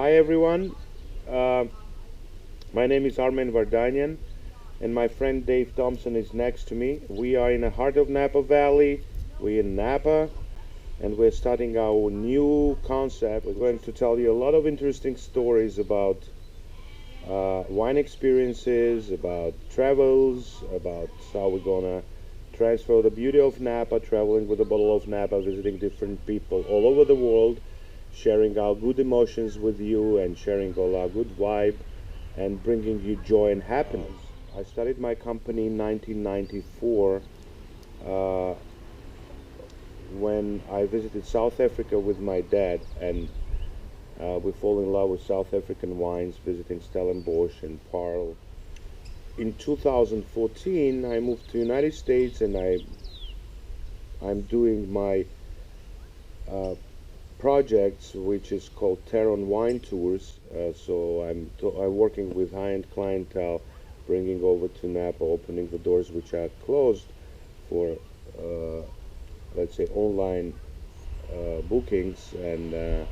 Hi everyone, uh, my name is Armen Vardanyan and my friend Dave Thompson is next to me. We are in the heart of Napa Valley, we're in Napa, and we're starting our new concept. We're going to tell you a lot of interesting stories about wine experiences, about travels, about how we're gonna transfer the beauty of Napa, traveling with a bottle of Napa, visiting different people all over the world, sharing our good emotions with you and sharing all our good vibe and bringing you joy and happiness. I started my company in 1994 uh, when I visited South Africa with my dad, and we fall in love with South African wines, visiting Stellenbosch and Paarl. In 2014, I moved to United States, and I'm doing my uh, projects, which is called Terron Wine Tours. So I'm working with high-end clientele, bringing over to Napa, opening the doors which are closed for, let's say, online bookings, and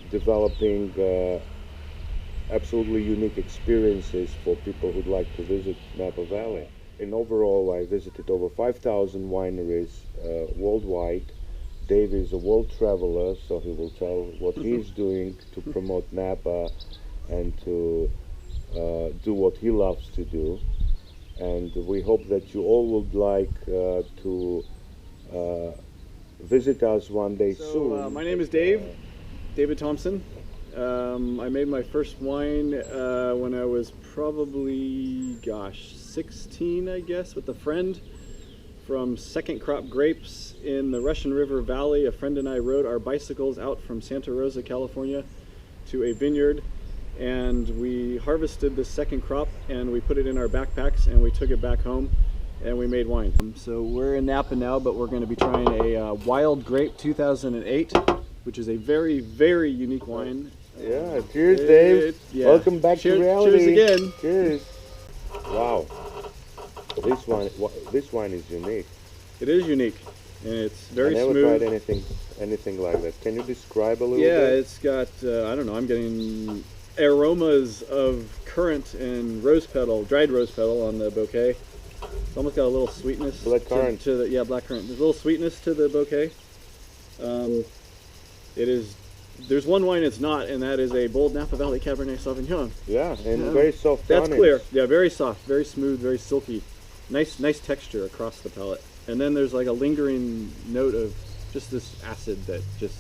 developing absolutely unique experiences for people who'd like to visit Napa Valley. And overall, I visited over 5,000 wineries worldwide. Dave is a world traveler, so he will tell what he's doing to promote Napa and to do what he loves to do. And we hope that you all would like to visit us one day soon. My name is Dave, David Thompson. I made my first wine when I was probably, 16, I guess, with a friend from second crop grapes in the Russian River Valley. A friend and I rode our bicycles out from Santa Rosa, California to a vineyard, and we harvested the second crop and we put it in our backpacks and we took it back home and we made wine. So we're in Napa now, but we're going to be trying a Wild Grape 2008, which is a very, very unique wine. Yeah, cheers, Dave. Yeah. Welcome back Cheers, to reality. cheers again. Cheers. Wow, this wine is unique. It is unique, and it's very I never smooth. tried anything like that. Can you describe a little Yeah, bit? it's got, I don't know, I'm getting aromas of currant and rose petal, dried rose petal on the bouquet. It's almost got a little sweetness. Black currant. To the, yeah, black currant. There's a little sweetness to the bouquet. It is. There's one wine it's not, and that is a bold Napa Valley Cabernet Sauvignon. Yeah, and very soft. That's tannins. clear. Yeah, very soft, very smooth, very silky. Nice texture across the palate. And then there's like a lingering note of just this acid that just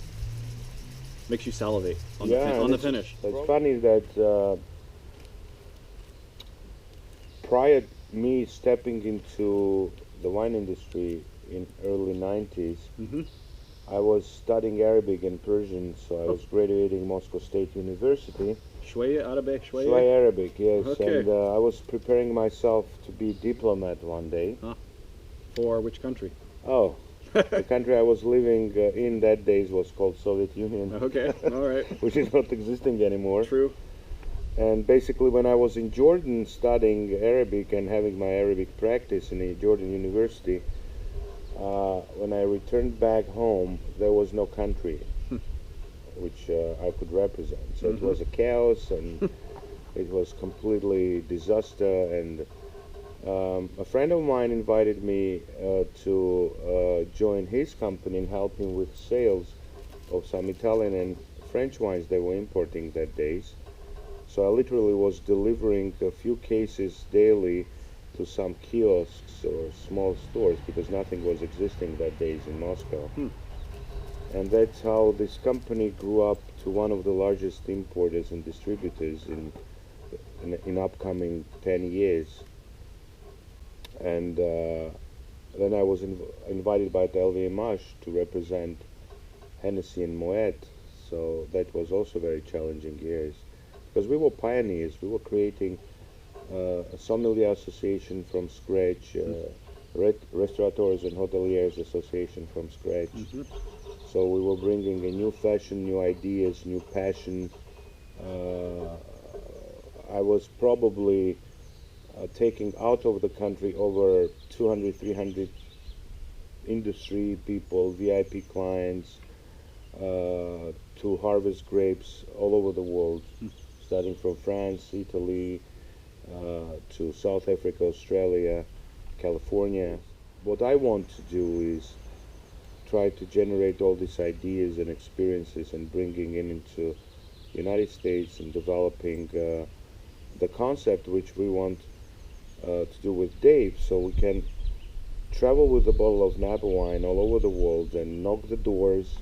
makes you salivate on the finish. It's funny that prior me stepping into the wine industry in early 90s, I was studying Arabic and Persian, so I was graduating Moscow State University. Shwaya Arabic, Shwaya? Shwaya Arabic, yes. Okay. And I was preparing myself to be diplomat one day. For which country? Oh, the country I was living in that days was called Soviet Union. Okay, all right. Which is not existing anymore. True. And basically when I was in Jordan studying Arabic and having my Arabic practice in a Jordan university, when I returned back home, there was no country which I could represent. So it was a chaos, and it was completely disaster. And a friend of mine invited me to join his company and help him with sales of some Italian and French wines they were importing that days. So I literally was delivering a few cases daily to some kiosks or small stores, because nothing was existing that days in Moscow. And that's how this company grew up to one of the largest importers and distributors in upcoming 10 years. And then I was invited by the LVMH to represent Hennessy and Moet. So that was also very challenging years, because we were pioneers. We were creating a sommelier association from scratch, restaurateurs and hoteliers association from scratch. So we were bringing a new fashion, new ideas, new passion. I was probably taking out of the country over 200, 300 industry people, VIP clients, to harvest grapes all over the world, starting from France, Italy, to South Africa, Australia, California. What I want to do is try to generate all these ideas and experiences and bringing it into United States and developing the concept which we want to do with Dave, so we can travel with a bottle of Napa wine all over the world and knock the doors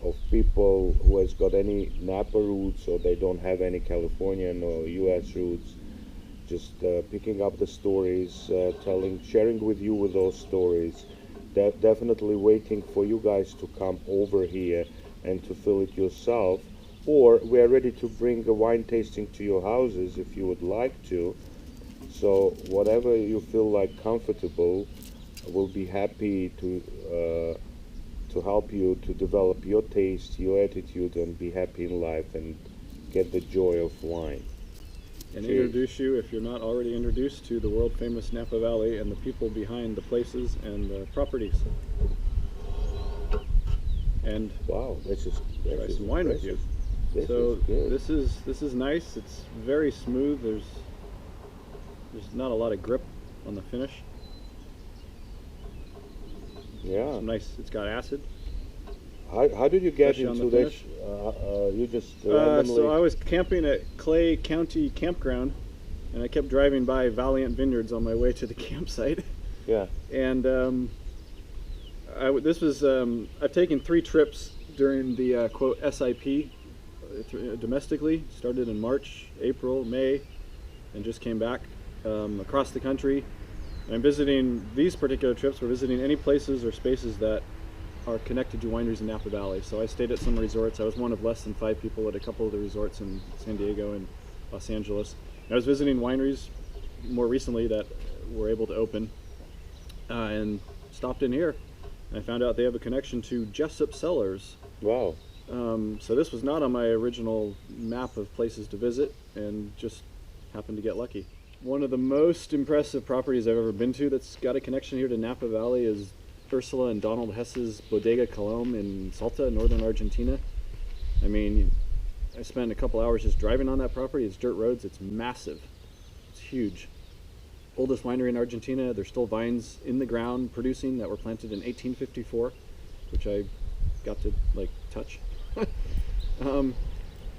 of people who has got any Napa roots or they don't have any Californian or U.S. roots. Just picking up the stories, sharing with you with those stories. Definitely waiting for you guys to come over here and to feel it yourself. Or we are ready to bring a wine tasting to your houses if you would like to. So whatever you feel like comfortable, we'll be happy to help you to develop your taste, your attitude, and be happy in life and get the joy of wine. And Cheers. introduce you, if you're not already introduced, to the world famous Napa Valley and the people behind the places and the properties. And Wow, this is try some wine with you. This So is good. this is nice. It's very smooth. There's not a lot of grip on the finish. Yeah. Nice. It's got acid. How did you get Especially on into the this? You just So I was camping at Clay County Campground, and I kept driving by Valiant Vineyards on my way to the campsite. Yeah. And I've taken 3 trips during the quote SIP domestically. Started in March, April, May, and just came back across the country. And I'm visiting these particular trips. We're visiting any places or spaces that are connected to wineries in Napa Valley. So I stayed at some resorts. I was one of less than 5 people at a couple of the resorts in San Diego and Los Angeles. And I was visiting wineries more recently that were able to open, and stopped in here. And I found out they have a connection to Jessup Cellars. Wow. So this was not on my original map of places to visit, and just happened to get lucky. One of the most impressive properties I've ever been to that's got a connection here to Napa Valley is Ursula and Donald Hess's Bodega Colom in Salta, northern Argentina. I mean, I spent a couple hours just driving on that property. It's dirt roads. It's massive. It's huge. Oldest winery in Argentina. There's still vines in the ground producing that were planted in 1854, which I got to touch.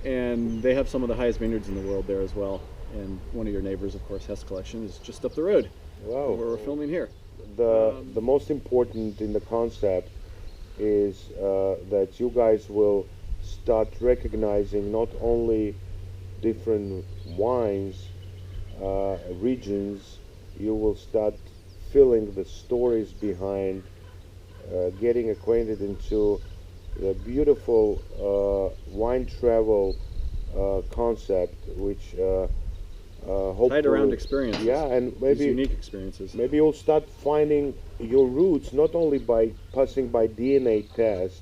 And they have some of the highest vineyards in the world there as well. And one of your neighbors, of course, Hess Collection, is just up the road. Wow. Where we're filming here. The most important in the concept is that you guys will start recognizing not only different wines, regions, you will start feeling the stories behind, getting acquainted into the beautiful wine travel concept, which tied around experiences. Yeah, and maybe unique experiences. Maybe you'll start finding your roots not only by passing by DNA test,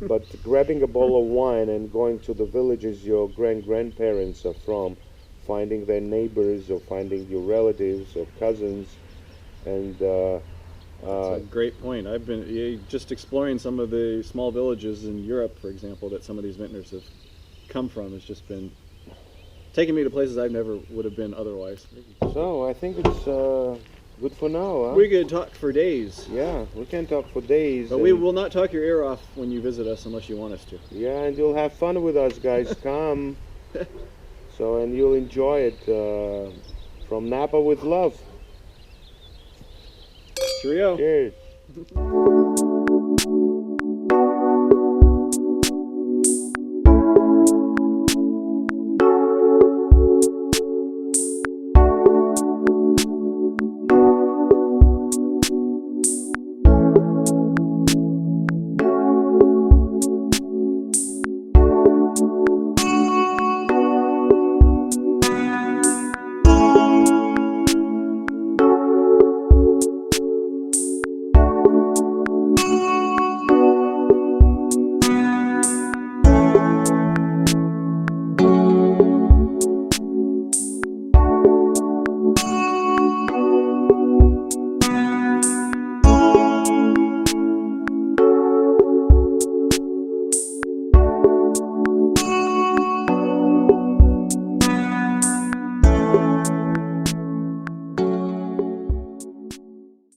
but grabbing a bottle of wine and going to the villages your grandparents are from, finding their neighbors or finding your relatives or cousins, and that's a great point. I've been just exploring some of the small villages in Europe, for example, that some of these vintners have come from. Has just been taking me to places I never would have been otherwise. So I think it's good for now, huh? We could talk for days. Yeah, we can talk for days. But we will not talk your ear off when you visit us unless you want us to. Yeah, and you'll have fun with us, guys. Come. So, and you'll enjoy it from Napa with love. Cheerio. Cheers.